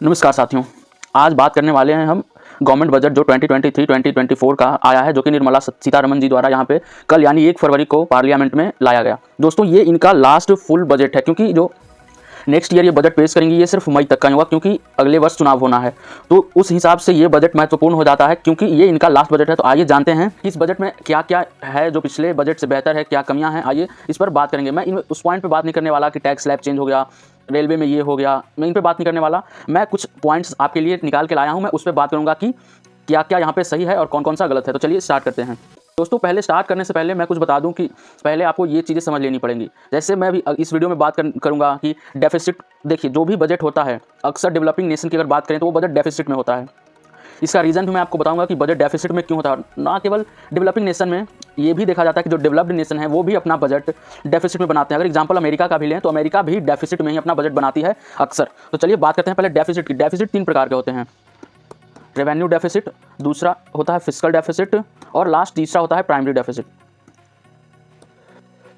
नमस्कार साथियों, आज बात करने वाले हैं हम गवर्नमेंट बजट जो 2023-2024 का आया है, जो कि निर्मला सीतारमण जी द्वारा यहाँ पे कल यानी 1 फरवरी को पार्लियामेंट में लाया गया। दोस्तों ये इनका लास्ट फुल बजट है, क्योंकि जो नेक्स्ट ईयर ये बजट पेश करेंगे ये सिर्फ मई तक का ही होगा, क्योंकि अगले वर्ष चुनाव होना है। तो उस हिसाब से ये बजट महत्वपूर्ण हो जाता है, क्योंकि ये इनका लास्ट बजट है। तो आइए जानते हैं कि इस बजट में क्या क्या है जो पिछले बजट से बेहतर है, क्या कमियां हैं, आइए इस पर बात करेंगे। मैं उस पॉइंट पर बात नहीं करने वाला कि टैक्स स्लैब चेंज हो गया, रेलवे में ये हो गया, मैं इन पे बात नहीं करने वाला। मैं कुछ पॉइंट्स आपके लिए निकाल के लाया हूँ, मैं उस पर बात करूँगा कि क्या क्या यहाँ पे सही है और कौन कौन सा गलत है। तो चलिए स्टार्ट करते हैं। दोस्तों पहले स्टार्ट करने से पहले मैं कुछ बता दूं कि पहले आपको ये चीज़ें समझ लेनी पड़ेंगी। जैसे मैं भी इस वीडियो में बात करूंगा कि डेफिसिट, देखिए जो भी बजट होता है अक्सर डेवलपिंग नेशन की अगर बात करें तो वो बजट डेफिसिट में होता है। इसका रीज़न भी मैं आपको बताऊंगा कि बजट डेफिसिट में क्यों होता है। ना केवल डेवलपिंग नेशन में, ये भी देखा जाता है कि जो डेवलप्ड नेशन है वो भी अपना बजट डेफिसिट में बनाते हैं। अगर एग्जांपल अमेरिका का भी लें तो अमेरिका भी डेफिसिट में ही अपना बजट बनाती है अक्सर। तो चलिए बात करते हैं पहले डेफिसिट की। डेफिसिट 3 प्रकार के होते हैं, रेवेन्यू डेफिसिट, दूसरा होता है फिस्कल डेफिसिट और लास्ट तीसरा होता है प्राइमरी डेफिसिट।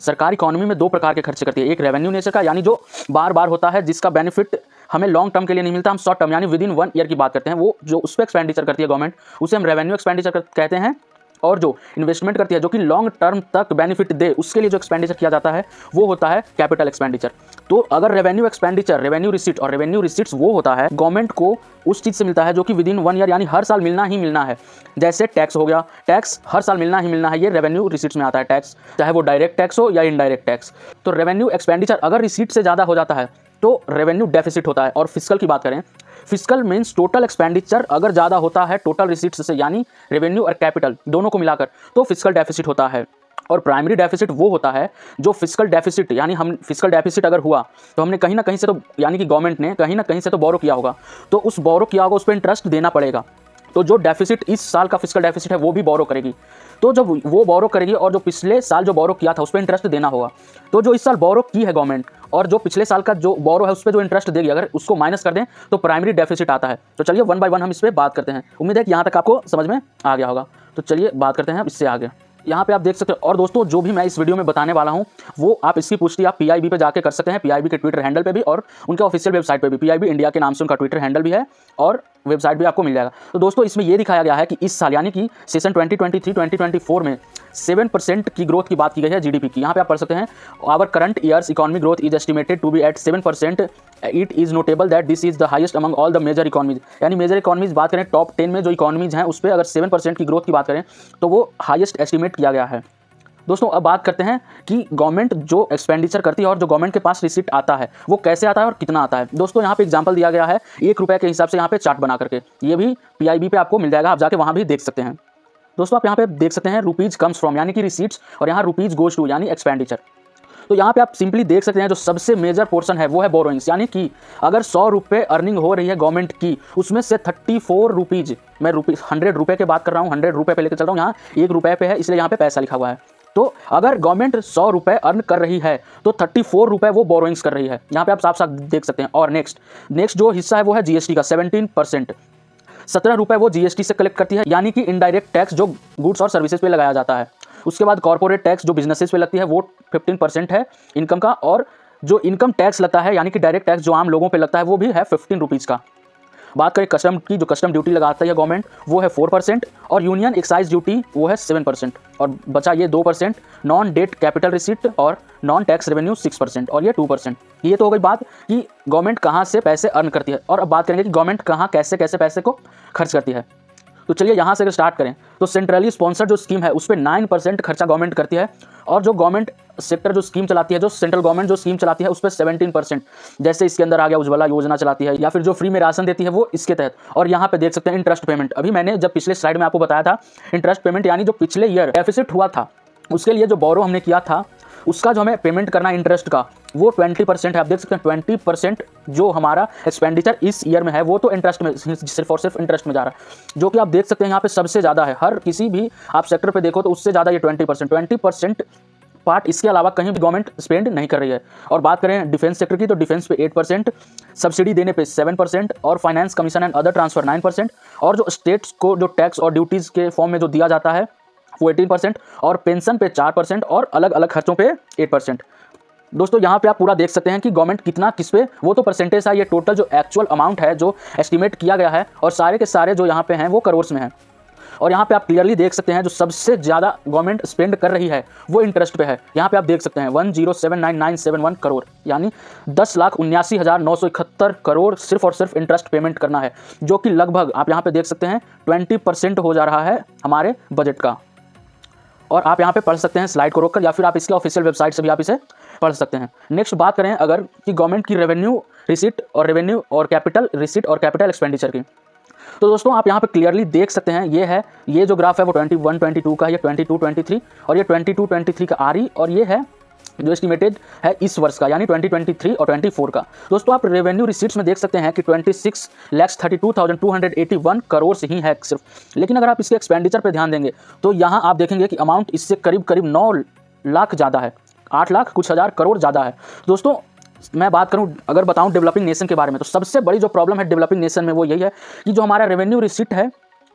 सरकार इकोनॉमी में 2 प्रकार के खर्चे करती है, एक रेवेन्यू नेचर का यानी जो बार बार होता है, जिसका बेनिफिट हमें लॉन्ग टर्म के लिए नहीं मिलता, हम शॉर्ट टर्म यानी विद इन 1 ईयर की बात करते हैं, वो जो उस पर एक्सपेंडिचर करती है गवर्नमेंट, उसे हम रेवेन्यू एक्सपेंडिचर कहते हैं। और जो इन्वेस्टमेंट करती है जो कि लॉन्ग टर्म तक बेनिफिट दे, उसके लिए जो एक्सपेंडिचर किया जाता है वो होता है कैपिटल एक्सपेंडिचर। तो अगर रेवेन्यू एक्सपेंडिचर, रेवेन्यू रिसीट, और रेवेन्यू रिसीट्स वो होता है गवर्नमेंट को उस चीज़ से मिलता है जो कि विद इन 1 ईयर यानी हर साल मिलना ही मिलना है। जैसे टैक्स हो गया, टैक्स हर साल मिलना ही मिलना है, ये रेवेन्यू रिसीट्स में आता है टैक्स, चाहे वो डायरेक्ट टैक्स हो या इनडायरेक्ट टैक्स। तो रेवेन्यू एक्सपेंडिचर अगर रिसीट से ज़्यादा हो जाता है तो रेवेन्यू डेफिसिट होता है। और फिस्कल की बात करें, फिस्कल मीन्स टोटल एक्सपेंडिचर अगर ज़्यादा होता है टोटल रिसीट्स से, यानी रेवेन्यू और कैपिटल दोनों को मिलाकर, तो फिस्कल डेफिसिट होता है। और प्राइमरी डेफिसिट वो होता है जो फिस्कल डेफिसिट, यानी हम फिस्कल डेफिसिट अगर हुआ तो हमने कहीं ना कहीं से तो, यानी कि गवर्नमेंट ने कहीं ना कहीं से तो बोरो किया होगा, तो उस बोरो किया होगा उस पर इंटरेस्ट देना पड़ेगा। तो जो डेफिसिट इस साल का फिस्कल डेफिसिट है वो भी बोरो करेगी। तो जब वो बोरो करेगी और जो पिछले साल जो बोरो किया था उस पर इंटरेस्ट देना होगा, तो जो इस साल बोरो की है गवर्नमेंट और जो पिछले साल का जो बोरो है उस पर जो इंटरेस्ट देगी, अगर उसको माइनस कर दें तो प्राइमरी डेफिसिट आता है। तो चलिए 1 बाय 1 हम इस पर बात करते हैं। उम्मीद है कि यहाँ तक आपको समझ में आ गया होगा। तो चलिए बात करते हैं इससे आगे। यहाँ पे आप देख सकते हैं। और दोस्तों जो भी मैं इस वीडियो में बताने वाला हूँ वो आप इसकी पुष्टि आप पीआईबी पे जाके कर सकते हैं, पीआईबी के ट्विटर हैंडल पे भी और उनके ऑफिशियल वेबसाइट पे भी। पीआईबी इंडिया के नाम से उनका ट्विटर हैंडल भी है और वेबसाइट भी आपको मिल जाएगा। तो दोस्तों इसमें ये दिखाया गया है कि इस साल यानी कि सेशन 2023-2024 में 7% की ग्रोथ की बात की गई है जीडीपी की। यहाँ पे आप पढ़ सकते हैं, our current year's economic growth is estimated to be at 7%। It is notable that this is the highest among all the major economies. यानी मेजर इकोनॉमीज बात करें, टॉप 10 में जो इकोनॉमीज हैं उस पर अगर 7% की ग्रोथ की बात करें तो वो हाईएस्ट एस्टिमेट किया गया है। दोस्तों अब बात करते हैं कि गवर्नमेंट जो एक्सपेंडिचर करती है और जो गवर्नमेंट के पास रिसीट आता है वो कैसे आता है और कितना आता है। दोस्तों यहाँ पे एग्जांपल दिया गया है 1 रुपये के हिसाब से, यहाँ पे चार्ट बना करके, ये भी पीआईबी पे आपको मिल जाएगा, आप जाके वहाँ भी देख सकते हैं। दोस्तों आप यहाँ पे देख सकते हैं रुपीज कम्स फ्रॉम यानी कि रिसीट्स, और यहाँ रुपीज गोज टू यानी एक्सपेंडिचर। तो यहाँ पे आप सिंपली देख सकते हैं जो सबसे मेजर पोर्शन है वो है बोरोइंग्स, यानी कि अगर 100 रुपये अर्निंग हो रही है गवर्नमेंट की, उसमें से 34 रुपीज, मैं 100 रुपये की बात कर रहा हूँ, 100 रुपये पे लेकर चल रहा हूँ, यहाँ 1 रुपये पे है इसलिए यहाँ पे पैसा लिखा हुआ है। तो अगर गवर्नमेंट 100 रुपये अर्न कर रही है तो 34 रुपये वो बोरोइंग्स कर रही है, यहाँ पे आप साफ साफ देख सकते हैं। और नेक्स्ट जो हिस्सा है वो है जीएसटी का 17%, 17 रुपये वो जीएसटी से कलेक्ट करती है, यानी कि इनडायरेक्ट टैक्स जो गुड्स और सर्विसेज पे लगाया जाता है। उसके बाद कॉर्पोरेट टैक्स जो बिजनेसेस पे लगती है वो 15% है इनकम का, और जो इनकम टैक्स लगता है यानी कि डायरेक्ट टैक्स जो आम लोगों पे लगता है वो भी है 15 रुपीज़ का। बात करें कस्टम की, जो कस्टम ड्यूटी लगाता है गवर्नमेंट वो है 4%, और यूनियन एक्साइज ड्यूटी वो है 7%, और बचा ये 2% नॉन डेट कैपिटल रिसीट और नॉन टैक्स रेवेन्यू 6%, और ये 2%। ये तो हो गई बात कि गवर्नमेंट कहाँ से पैसे अर्न करती है। और अब बात करेंगे कि गवर्नमेंट कहाँ कैसे कैसे पैसे को खर्च करती है। तो चलिए यहाँ से अगर स्टार्ट करें तो सेंट्रली स्पॉन्सर्ड जो स्कीम है उस पर 9% खर्चा गवर्नमेंट करती है, और जो गवर्नमेंट सेक्टर जो स्कीम चलाती है, जो सेंट्रल गवर्नमेंट जो स्कीम चलाती है उस पर 17%, जैसे इसके अंदर आ गया उज्ज्वला योजना चलाती है, या फिर जो फ्री में राशन देती है वो इसके तहत। और यहाँ पे देख सकते हैं इंटरेस्ट पेमेंट, अभी मैंने जब पिछले स्लाइड में आपको बताया था इंटरेस्ट पेमेंट यानी जो पिछले ईयर डेफिसिट हुआ था उसके लिए जो बोरो हमने किया था उसका जो हमें पेमेंट करना इंटरेस्ट का वो 20% है। आप देख सकते हैं 20% जो हमारा एक्सपेंडिचर इस ईयर में है वो तो इंटरेस्ट में, सिर्फ और सिर्फ इंटरेस्ट में जा रहा है, जो कि आप देख सकते हैं यहाँ पे सबसे ज़्यादा है। हर किसी भी आप सेक्टर पे देखो तो उससे ज़्यादा ये 20% पार्ट इसके अलावा कहीं भी गवर्नमेंट स्पेंड नहीं कर रही है। और बात करें डिफेंस सेक्टर की तो डिफेंस पे 8%, सब्सिडी देने पे 7%, और finance commission and other transfer 9%, और जो स्टेट्स को जो टैक्स और ड्यूटीज़ के फॉर्म में जो दिया जाता है वो 18%, और पेंशन पे 4%, और अलग अलग खर्चों पे 8%। दोस्तों यहाँ पे आप पूरा देख सकते हैं कि गवर्नमेंट कितना किस पे, वो तो परसेंटेज है, ये टोटल जो एक्चुअल अमाउंट है जो एस्टिमेट किया गया है और सारे के सारे जो यहाँ पे हैं वो करोड़ में हैं। और यहाँ पे आप क्लियरली देख सकते हैं जो सबसे ज़्यादा गवर्नमेंट स्पेंड कर रही है वो इंटरेस्ट पे है। यहाँ पे आप देख सकते हैं 1079971 करोड़, यानी 10,79,971 करोड़ सिर्फ और सिर्फ इंटरेस्ट पेमेंट करना है, जो कि लगभग आप यहाँ पे देख सकते हैं 20% हो जा रहा है हमारे बजट का। और आप यहाँ पे पढ़ सकते हैं स्लाइड को रोककर, या फिर आप इसके ऑफिशियल वेबसाइट से भी आप इसे पढ़ सकते हैं। नेक्स्ट बात करें अगर कि गवर्नमेंट की रेवेन्यू रिसीट और कैपिटल रिसीट और कैपिटल एक्सपेंडिचर की, तो दोस्तों आप यहाँ पे क्लियरली देख सकते हैं ये जो ग्राफ है वो 21-22 का, ये 22-23 और ये 22-23 का आ रही, और ये है जो एस्टिमेटेड है इस वर्ष का यानी 2023 और 24 का। दोस्तों आप रेवेन्यू रिसीट्स में देख सकते हैं कि 26,32,281 करोड़ से ही है सिर्फ, लेकिन अगर आप इसके एक्सपेंडिचर पे ध्यान देंगे तो यहाँ आप देखेंगे कि अमाउंट इससे करीब 9 लाख ज़्यादा है, 8 लाख कुछ हज़ार करोड़ ज़्यादा है। दोस्तों मैं बात करूं अगर बताऊं डेवलपिंग नेशन के बारे में, तो सबसे बड़ी जो प्रॉब्लम है डेवलपिंग नेशन में वो यही है कि जो हमारा रेवेन्यू रिसीट है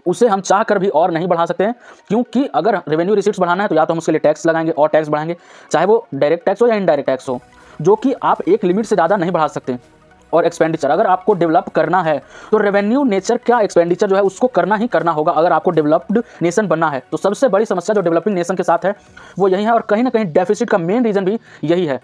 उसे हम चाह कर भी और नहीं बढ़ा सकते हैं, क्योंकि अगर रेवेन्यू रिसीट्स बढ़ाना है तो या तो हम उसके लिए टैक्स लगाएंगे और टैक्स बढ़ाएंगे, चाहे वो डायरेक्ट टैक्स हो या इनडायरेक्ट टैक्स हो, जो कि आप एक लिमिट से ज़्यादा नहीं बढ़ा सकते। और एक्सपेंडिचर अगर आपको डेवलप करना है तो रेवेन्यू नेचर क्या एक्सपेंडिचर जो है उसको करना ही करना होगा अगर आपको डेवलप्ड नेशन बनना है। तो सबसे बड़ी समस्या जो डेवलपिंग नेशन के साथ है वो यही है, और कहीं ना कहीं डेफिसिट का मेन रीज़न भी यही है।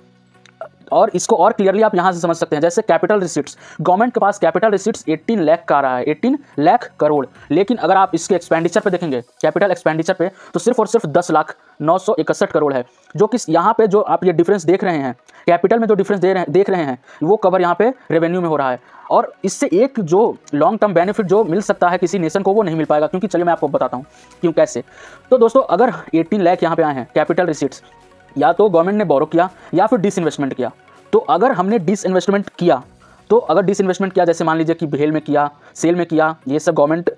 और इसको और क्लियरली आप यहाँ से समझ सकते हैं, जैसे कैपिटल रिसीट्स, गवर्नमेंट के पास कैपिटल रिसीट्स 18 लाख का आ रहा है, 18 लाख करोड़, लेकिन अगर आप इसके एक्सपेंडिचर पे देखेंगे कैपिटल एक्सपेंडिचर पे तो सिर्फ और सिर्फ 10,09,61 करोड़ है, जो कि यहाँ पे जो आप ये डिफरेंस देख रहे हैं कैपिटल में जो डिफरेंस देख रहे हैं वो कवर यहाँ पे रेवेन्यू में हो रहा है। और इससे एक जो लॉन्ग टर्म बेनिफिट जो मिल सकता है किसी नेशन को वो नहीं मिल पाएगा, क्योंकि चलिए मैं आपको बताता हूँ क्यों कैसे। तो दोस्तों अगर 18 लाख यहाँ पे आए हैं कैपिटल रिसीट्स, या तो गवर्नमेंट ने बोरो किया या फिर डिसइन्वेस्टमेंट किया। तो अगर हमने डिसइन्वेस्टमेंट किया, तो अगर डिसइन्वेस्टमेंट किया जैसे मान लीजिए कि भेल में किया, सेल में किया, ये सब गवर्नमेंट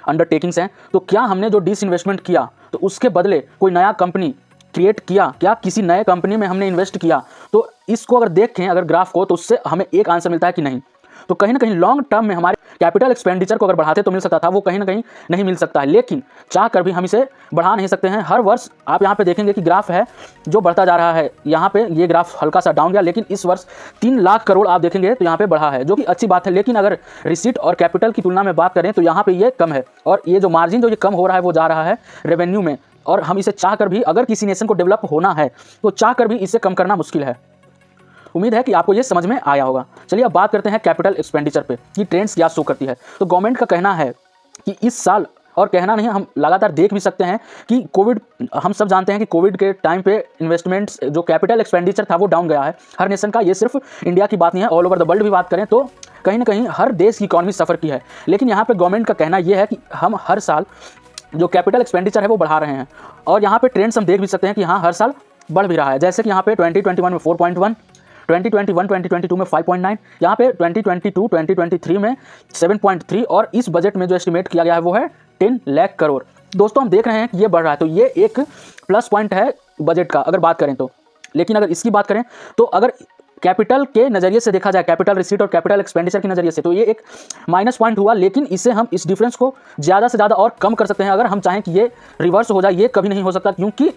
अंडरटेकिंग्स हैं, तो क्या हमने जो डिसइन्वेस्टमेंट किया तो उसके बदले कोई नया कंपनी क्रिएट किया, क्या किसी नए कंपनी में हमने इन्वेस्ट किया? तो इसको अगर देखें अगर ग्राफ को, तो उससे हमें एक आंसर मिलता है कि नहीं। तो कहीं ना कहीं लॉन्ग टर्म में हमारे कैपिटल एक्सपेंडिचर को अगर बढ़ाते तो मिल सकता था, वो कहीं ना कहीं नहीं मिल सकता है, लेकिन चाह कर भी हम इसे बढ़ा नहीं सकते हैं। हर वर्ष आप यहाँ पे देखेंगे कि ग्राफ है जो बढ़ता जा रहा है। यहाँ पे ये ग्राफ हल्का सा डाउन गया, लेकिन इस वर्ष 3 लाख करोड़ आप देखेंगे तो यहाँ पे बढ़ा है, जो कि अच्छी बात है। लेकिन अगर रिसीट और कैपिटल की तुलना में बात करें तो यहाँ पे ये कम है, और ये जो मार्जिन जो ये कम हो रहा है वो जा रहा है रेवेन्यू में। और हम इसे चाह कर भी, अगर किसी नेशन को डेवलप होना है तो चाह कर भी इसे कम करना मुश्किल है। उम्मीद है कि आपको ये समझ में आया होगा। चलिए अब बात करते हैं कैपिटल एक्सपेंडिचर पे कि ट्रेंड्स क्या शो करती है। तो गवर्नमेंट का कहना है कि इस साल, और कहना नहीं हम लगातार देख भी सकते हैं कि कोविड, हम सब जानते हैं कि कोविड के टाइम पे इन्वेस्टमेंट्स जो कैपिटल एक्सपेंडिचर था वो डाउन गया है हर नेशन का। ये सिर्फ इंडिया की बात नहीं है, ऑल ओवर द वर्ल्ड भी बात करें तो कहीं ना कहीं हर देश की इकॉनमी सफ़र की है। लेकिन यहाँ पर गवर्नमेंट का कहना यह है कि हम हर साल जो कैपिटल एक्सपेंडिचर है वो बढ़ा रहे हैं, और यहाँ पे ट्रेंड्स हम देख भी सकते हैं कि हाँ हर साल बढ़ भी रहा है। जैसे कि यहाँ पे 2021 में 4.1, 2021-2022 में 5.9, यहाँ पे 2022-2023 में 7.3, और इस बजट में जो एस्टिमेट किया गया है वो है 10 लाख करोड़। दोस्तों हम देख रहे हैं कि ये बढ़ रहा है, तो ये एक प्लस पॉइंट है बजट का अगर बात करें तो। लेकिन अगर इसकी बात करें तो अगर कैपिटल के नज़रिए से देखा जाए, कैपिटल रिसीट और कैपिटल एक्सपेंडिचर के नज़रिए से, तो ये एक माइनस पॉइंट हुआ। लेकिन इसे हम इस डिफरेंस को ज़्यादा से ज़्यादा और कम कर सकते हैं अगर हम चाहें कि ये रिवर्स हो जाए। ये कभी नहीं हो सकता, क्योंकि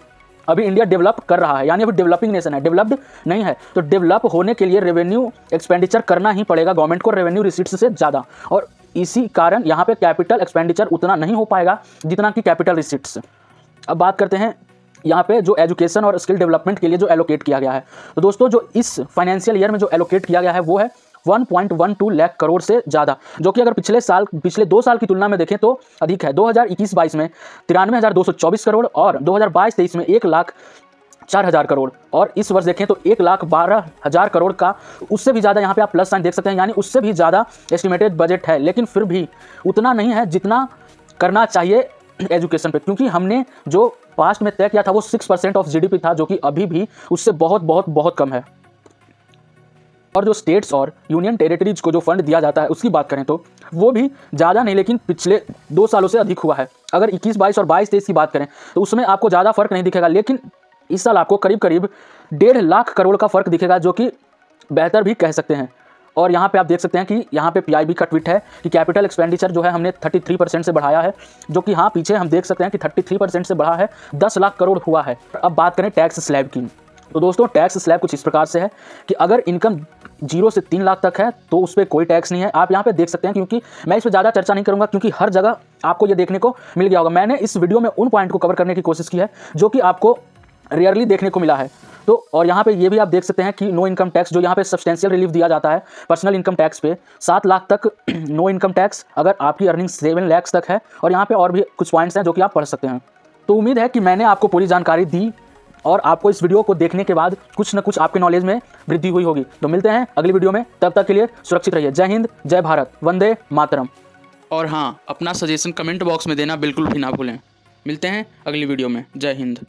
अभी इंडिया डेवलप कर रहा है, यानी अभी डेवलपिंग नेशन है, डेवलप्ड नहीं है। तो डेवलप होने के लिए रेवेन्यू एक्सपेंडिचर करना ही पड़ेगा गवर्नमेंट को रेवेन्यू रिसीट्स से ज़्यादा, और इसी कारण यहाँ पे कैपिटल एक्सपेंडिचर उतना नहीं हो पाएगा जितना कि कैपिटल रिसीट्स। अब बात करते हैं यहाँ पे जो एजुकेशन और स्किल डेवलपमेंट के लिए जो एलोकेट किया गया है। तो दोस्तों जो इस फाइनेंशियल ईयर में जो एलोकेट किया गया है वो है 1.12 लाख करोड़ से ज़्यादा, जो कि अगर पिछले 2 साल की तुलना में देखें तो अधिक है। 2021-22 में 93,224 करोड़ और 2022-23 में 1,04,000 करोड़, और इस वर्ष देखें तो 1,12,000 करोड़ का, उससे भी ज़्यादा यहाँ पे आप प्लस साइन देख सकते हैं, यानी उससे भी ज़्यादा एस्टिमेटेड बजट है। लेकिन फिर भी उतना नहीं है जितना करना चाहिए एजुकेशन पे, क्योंकि हमने जो पास्ट में तय किया था वो 6% ऑफ जीडीपी था, जो कि अभी भी उससे बहुत बहुत बहुत कम है। और जो स्टेट्स और यूनियन टेरिटरीज को जो फंड दिया जाता है उसकी बात करें तो वो भी ज़्यादा नहीं, लेकिन पिछले 2 सालों से अधिक हुआ है। अगर 21-22 और 22-23 की बात करें तो उसमें आपको ज़्यादा फर्क नहीं दिखेगा, लेकिन इस साल आपको करीब 1.5 लाख करोड़ का फर्क दिखेगा, जो कि बेहतर भी कह सकते हैं। और यहाँ पे आप देख सकते हैं कि यहाँ पे पीआईबी का ट्वीट है कि कैपिटल एक्सपेंडिचर जो है हमने 33% से बढ़ाया है, जो कि हाँ पीछे हम देख सकते हैं कि 33% से बढ़ा है, 10 लाख करोड़ हुआ है। अब बात करें टैक्स स्लैब की, तो दोस्तों टैक्स स्लैब कुछ इस प्रकार से है कि अगर इनकम 0 से 3 लाख तक है तो उस पर कोई टैक्स नहीं है। आप यहाँ पे देख सकते हैं, क्योंकि मैं इस पर ज़्यादा चर्चा नहीं करूँगा क्योंकि हर जगह आपको ये देखने को मिल गया होगा। मैंने इस वीडियो में उन पॉइंट को कवर करने की कोशिश की है जो कि आपको रेयरली देखने को मिला है। तो और यहाँ पे ये भी आप देख सकते हैं कि नो इनकम टैक्स, जो यहाँ पे सब्सटेंशियल रिलीफ दिया जाता है पर्सनल इनकम टैक्स पे 7 लाख तक नो इनकम टैक्स अगर आपकी अर्निंग 7 लाख तक है। और यहाँ पे और भी कुछ पॉइंट्स हैं जो कि आप पढ़ सकते हैं। तो उम्मीद है कि मैंने आपको पूरी जानकारी दी और आपको इस वीडियो को देखने के बाद कुछ न कुछ आपके नॉलेज में वृद्धि हुई होगी। तो मिलते हैं अगली वीडियो में, तब तक के लिए सुरक्षित रहिए। जय हिंद, जय भारत, वंदे मातरम। और हाँ, अपना सजेशन कमेंट बॉक्स में देना बिल्कुल भी ना भूलें। मिलते हैं अगली वीडियो में। जय हिंद।